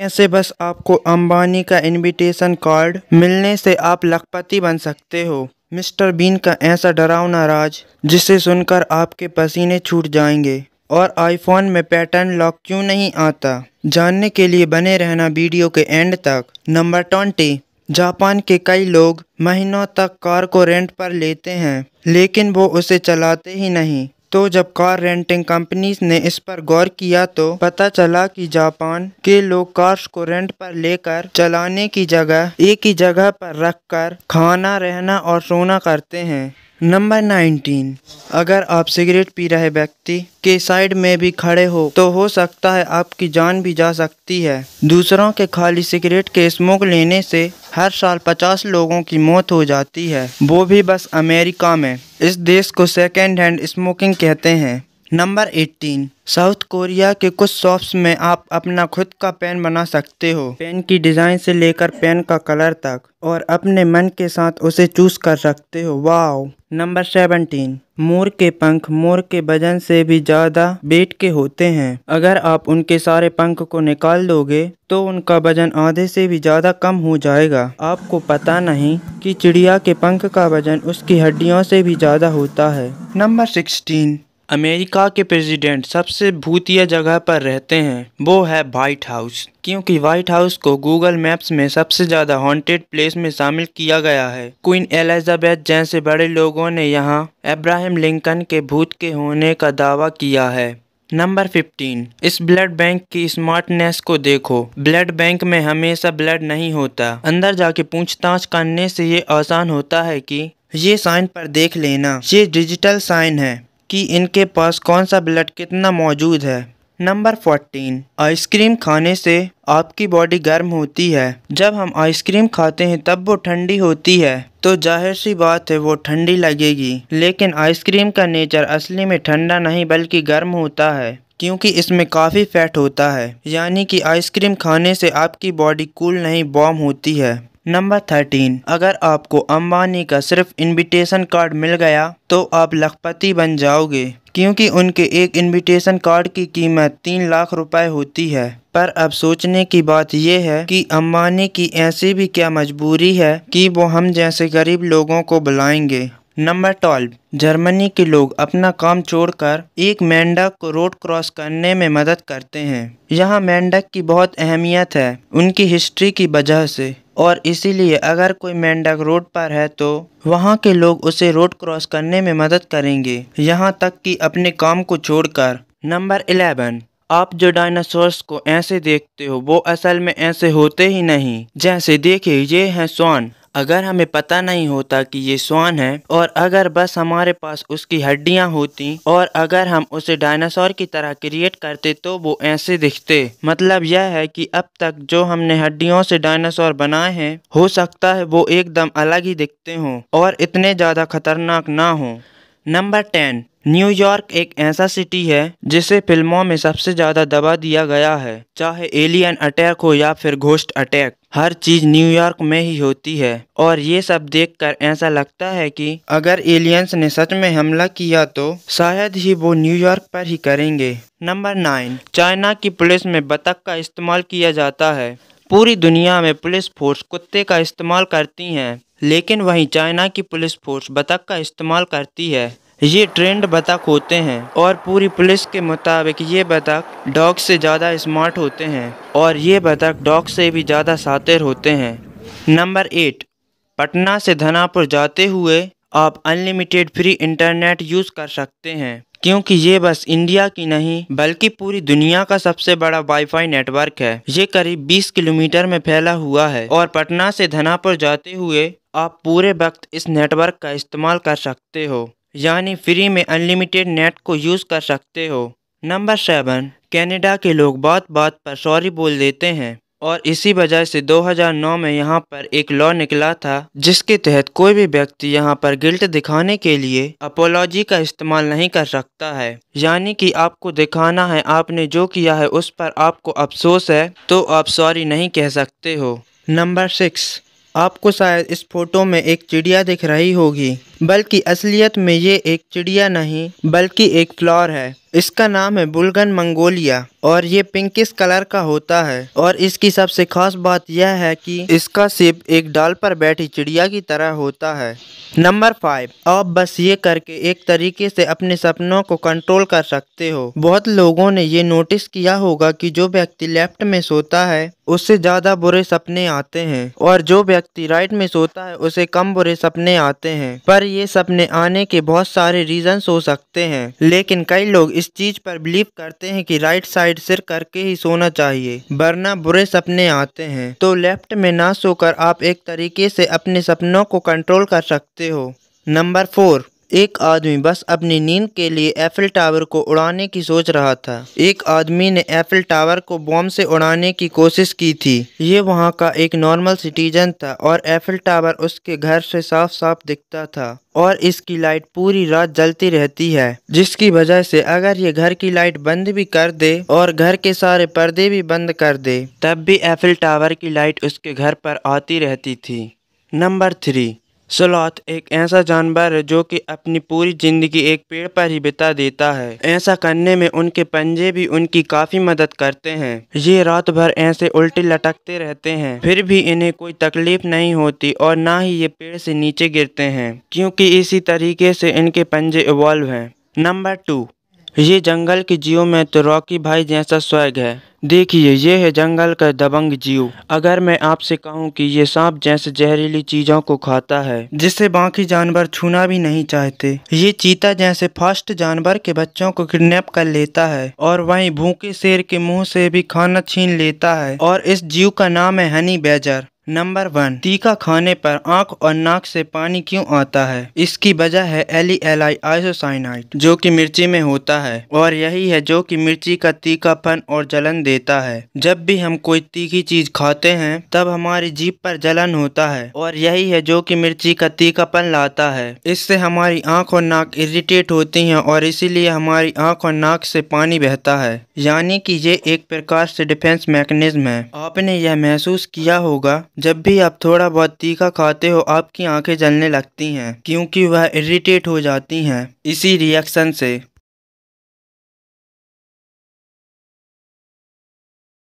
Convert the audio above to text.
ऐसे बस आपको अंबानी का इनविटेशन कार्ड मिलने से आप लखपति बन सकते हो। मिस्टर बीन का ऐसा डरावना राज जिसे सुनकर आपके पसीने छूट जाएंगे। और आईफोन में पैटर्न लॉक क्यों नहीं आता, जानने के लिए बने रहना वीडियो के एंड तक। नंबर 20। जापान के कई लोग महीनों तक कार को रेंट पर लेते हैं लेकिन वो उसे चलाते ही नहीं। तो जब कार रेंटिंग कंपनीज ने इस पर गौर किया तो पता चला कि जापान के लोग कार्स को रेंट पर लेकर चलाने की जगह एक ही जगह पर रखकर खाना, रहना और सोना करते हैं। नंबर 19। अगर आप सिगरेट पी रहे व्यक्ति के साइड में भी खड़े हो सकता है आपकी जान भी जा सकती है। दूसरों के खाली सिगरेट के स्मोक लेने से हर साल 50 लोगों की मौत हो जाती है, वो भी बस अमेरिका में। इस देश को सेकेंड हैंड स्मोकिंग कहते हैं। नंबर 18। साउथ कोरिया के कुछ शॉप्स में आप अपना खुद का पेन बना सकते हो, पेन की डिज़ाइन से लेकर पेन का कलर तक, और अपने मन के साथ उसे चूज कर सकते हो। वाओ। नंबर 17। मोर के पंख मोर के वजन से भी ज़्यादा वेट के होते हैं। अगर आप उनके सारे पंख को निकाल दोगे तो उनका वजन आधे से भी ज़्यादा कम हो जाएगा। आपको पता नहीं कि चिड़िया के पंख का वजन उसकी हड्डियों से भी ज़्यादा होता है। नंबर 16। अमेरिका के प्रेसिडेंट सबसे भूतिया जगह पर रहते हैं, वो है व्हाइट हाउस। क्योंकि व्हाइट हाउस को गूगल मैप्स में सबसे ज़्यादा हॉन्टेड प्लेस में शामिल किया गया है। क्वीन एलिजाबेथ जैसे बड़े लोगों ने यहाँ अब्राहम लिंकन के भूत के होने का दावा किया है। नंबर 15। इस ब्लड बैंक की स्मार्टनेस को देखो। ब्लड बैंक में हमेशा ब्लड नहीं होता। अंदर जाके पूछताछ करने से ये आसान होता है कि ये साइन पर देख लेना, ये डिजिटल साइन है कि इनके पास कौन सा ब्लड कितना मौजूद है। नंबर 14। आइसक्रीम खाने से आपकी बॉडी गर्म होती है। जब हम आइसक्रीम खाते हैं तब वो ठंडी होती है, तो जाहिर सी बात है वो ठंडी लगेगी। लेकिन आइसक्रीम का नेचर असली में ठंडा नहीं बल्कि गर्म होता है, क्योंकि इसमें काफ़ी फैट होता है। यानी कि आइसक्रीम खाने से आपकी बॉडी कूल नहीं वार्म होती है। नंबर 13। अगर आपको अंबानी का सिर्फ इनविटेशन कार्ड मिल गया तो आप लखपति बन जाओगे, क्योंकि उनके एक इनविटेशन कार्ड की कीमत 3 लाख रुपए होती है। पर अब सोचने की बात यह है कि अंबानी की ऐसी भी क्या मजबूरी है कि वो हम जैसे गरीब लोगों को बुलाएंगे। नंबर 12। जर्मनी के लोग अपना काम छोड़कर एक मेंढक को रोड क्रॉस करने में मदद करते हैं। यहाँ मेंढक की बहुत अहमियत है उनकी हिस्ट्री की वजह से, और इसीलिए अगर कोई मेंढक रोड पर है तो वहाँ के लोग उसे रोड क्रॉस करने में मदद करेंगे, यहाँ तक कि अपने काम को छोड़कर। नंबर 11। आप जो डायनासोर्स को ऐसे देखते हो वो असल में ऐसे होते ही नहीं। जैसे देखिए, ये है स्वान। अगर हमें पता नहीं होता कि ये स्वान है, और अगर बस हमारे पास उसकी हड्डियां होती और अगर हम उसे डायनासोर की तरह क्रिएट करते तो वो ऐसे दिखते। मतलब यह है कि अब तक जो हमने हड्डियों से डायनासोर बनाए हैं हो सकता है वो एकदम अलग ही दिखते हों और इतने ज़्यादा खतरनाक ना हों। नंबर 10। न्यूयॉर्क एक ऐसा सिटी है जिसे फिल्मों में सबसे ज़्यादा दबा दिया गया है। चाहे एलियन अटैक हो या फिर घोस्ट अटैक, हर चीज़ न्यूयॉर्क में ही होती है। और ये सब देखकर ऐसा लगता है कि अगर एलियंस ने सच में हमला किया तो शायद ही वो न्यूयॉर्क पर ही करेंगे। नंबर 9। चाइना की पुलिस में बतख का इस्तेमाल किया जाता है। पूरी दुनिया में पुलिस फोर्स कुत्ते का इस्तेमाल करती हैं, लेकिन वहीं चाइना की पुलिस फोर्स बतख का इस्तेमाल करती है। ये ट्रेंड बतख होते हैं और पूरी पुलिस के मुताबिक ये बतख डॉग से ज़्यादा स्मार्ट होते हैं और ये बतख डॉग से भी ज़्यादा शातिर होते हैं। नंबर 8। पटना से धनापुर जाते हुए आप अनलिमिटेड फ्री इंटरनेट यूज़ कर सकते हैं, क्योंकि ये बस इंडिया की नहीं बल्कि पूरी दुनिया का सबसे बड़ा वाईफाई नेटवर्क है। ये करीब 20 किलोमीटर में फैला हुआ है और पटना से धनापुर जाते हुए आप पूरे वक्त इस नेटवर्क का इस्तेमाल कर सकते हो, यानी फ्री में अनलिमिटेड नेट को यूज़ कर सकते हो। नंबर 7। कनाडा के लोग बात बात पर सॉरी बोल देते हैं और इसी वजह से 2009 में यहाँ पर एक लॉ निकला था जिसके तहत कोई भी व्यक्ति यहाँ पर गिल्ट दिखाने के लिए अपोलॉजी का इस्तेमाल नहीं कर सकता है। यानी कि आपको दिखाना है आपने जो किया है उस पर आपको अफसोस है तो आप सॉरी नहीं कह सकते हो। नंबर 6। आपको शायद इस फोटो में एक चिड़िया दिख रही होगी बल्कि असलियत में ये एक चिड़िया नहीं बल्कि एक फ्लावर है। इसका नाम है बुलगन मंगोलिया और ये पिंकिश कलर का होता है और इसकी सबसे खास बात यह है कि इसका शेप एक डाल पर बैठी चिड़िया की तरह होता है। नंबर 5, आप बस ये करके एक तरीके से अपने सपनों को कंट्रोल कर सकते हो। बहुत लोगों ने ये नोटिस किया होगा कि जो व्यक्ति लेफ्ट में सोता है उससे ज्यादा बुरे सपने आते हैं और जो व्यक्ति राइट में सोता है उसे कम बुरे सपने आते हैं। पर ये सपने आने के बहुत सारे रीजंस हो सकते हैं, लेकिन कई लोग इस चीज पर बिलीव करते हैं कि राइट साइड सिर करके ही सोना चाहिए वरना बुरे सपने आते हैं। तो लेफ्ट में ना सोकर आप एक तरीके से अपने सपनों को कंट्रोल कर सकते हो। नंबर 4, एक आदमी बस अपनी नींद के लिए एफिल टावर को उड़ाने की सोच रहा था। एक आदमी ने एफिल टावर को बॉम्ब से उड़ाने की कोशिश की थी। ये वहाँ का एक नॉर्मल सिटीजन था और एफिल टावर उसके घर से साफ साफ दिखता था और इसकी लाइट पूरी रात जलती रहती है, जिसकी वजह से अगर ये घर की लाइट बंद भी कर दे और घर के सारे पर्दे भी बंद कर दे तब भी एफिल टावर की लाइट उसके घर पर आती रहती थी। नंबर 3, स्लॉथ एक ऐसा जानवर है जो कि अपनी पूरी जिंदगी एक पेड़ पर ही बिता देता है। ऐसा करने में उनके पंजे भी उनकी काफी मदद करते हैं। ये रात भर ऐसे उल्टे लटकते रहते हैं फिर भी इन्हें कोई तकलीफ नहीं होती और ना ही ये पेड़ से नीचे गिरते हैं, क्योंकि इसी तरीके से इनके पंजे इवॉल्व हैं। नंबर 2, ये जंगल के जीवों में तो रॉकी भाई जैसा स्वैग है। देखिए, ये है जंगल का दबंग जीव। अगर मैं आपसे कहूँ कि ये सांप जैसे जहरीली चीजों को खाता है जिसे बाकी जानवर छूना भी नहीं चाहते। ये चीता जैसे फास्ट जानवर के बच्चों को किडनैप कर लेता है और वहीं भूखे शेर के मुंह से भी खाना छीन लेता है और इस जीव का नाम है हनी बैजर। नंबर 1, तीखा खाने पर आंख और नाक से पानी क्यों आता है? इसकी वजह है एलिएलाई आइसोसाइनाइड जो कि मिर्ची में होता है और यही है जो कि मिर्ची का तीखापन और जलन देता है। जब भी हम कोई तीखी चीज खाते हैं तब हमारी जीभ पर जलन होता है और यही है जो कि मिर्ची का तीखापन लाता है। इससे हमारी आंख और नाक इरिटेट होती हैं और इसीलिए हमारी आंख और नाक से पानी बहता है, यानी कि ये एक प्रकार से डिफेंस मैकेनिज्म है। आपने यह महसूस किया होगा जब भी आप थोड़ा बहुत तीखा खाते हो आपकी आंखें जलने लगती हैं क्योंकि वह इरिटेट हो जाती हैं इसी रिएक्शन से।